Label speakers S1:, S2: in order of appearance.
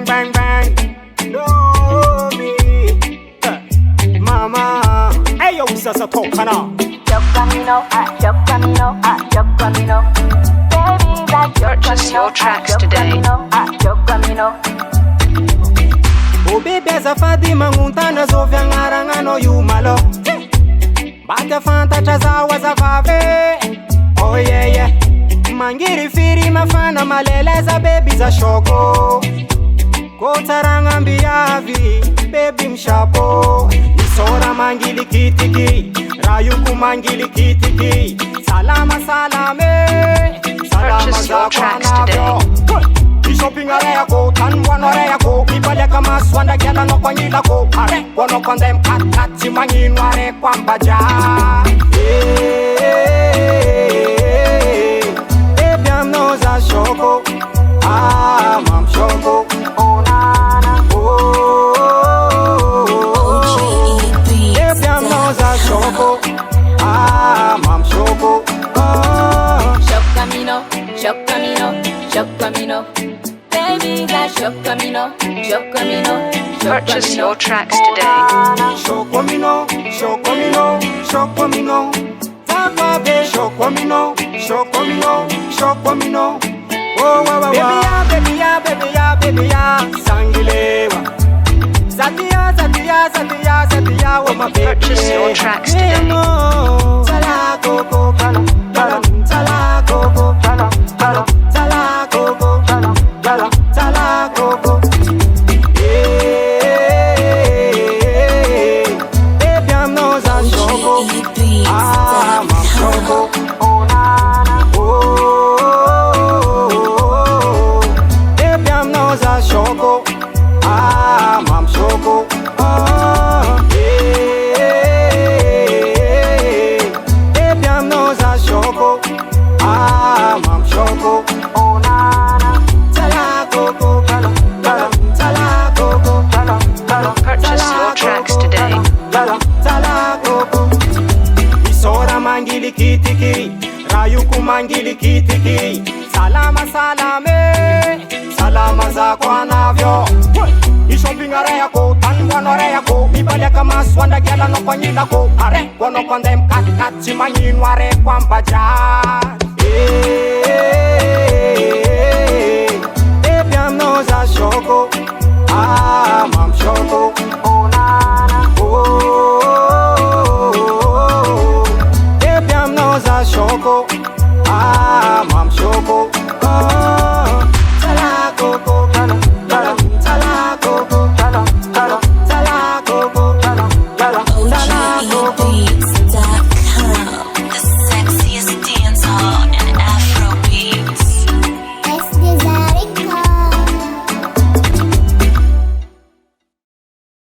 S1: bang, bang, bang. No me, mama. Hey yo, sasa tokana.
S2: Purchase your tracks today.
S1: O bebe azafady magnontana zao fiagnaragna io malo. Bata fantatra zao azavave. Oh yeah yeah. Mangiry firy mafana maleleza baby za shoko. Kotsaragna ambiavy baby mshapo. Isora mangili kitiki, rayuku mangili kitiki. Salama salame, salama za kwanavyo. Shopping area ko, tanwan area ko. Ibale kama swanda gyala no kwa nyila ko. Are, wono kondem kat si mangin ware kwamba ja. Baby I'm no za shoko, I'm shoko. Oh na na, oh. Baby I'm no za shoko, I'm shoko.
S3: Chocamino, chocamino, chocamino. Baby, that chocamino, chocamino.
S2: Purchase your tracks today.
S1: Chocamino, chocamino, chocamino. Zababe, chocamino, chocamino, chocamino. Oh, wow, wow, wow. Baby, ya, baby, ya, baby, ya, sangilewa. Zatia, zatia, zatia, zatia, oh my baby.
S2: Purchase your tracks today.
S1: Tala coco, tala, tala, tala coco, tala, tala, tala coco, tala, tala, tala coco. Baby, I'm no za shoko, I'm shoko. Oh na na, oh. Baby, I'm no za shoko, I'm shoko. Baby, I'm no za shoko, I'm shoko. Oh na na, tala coco, tala, tala, tala coco, tala, tala.
S2: Purchase your tracks today.
S1: Tala, tala coco. Isora mangili kitiki, rayuku mangili kitiki. Salama salame, salama za kwanavyo. Shopping area ko, tanwan area ko. Ibale kama swanda gyala no kwa nyila ko. Are, wono kondem kat si mangin ware kwamba ja.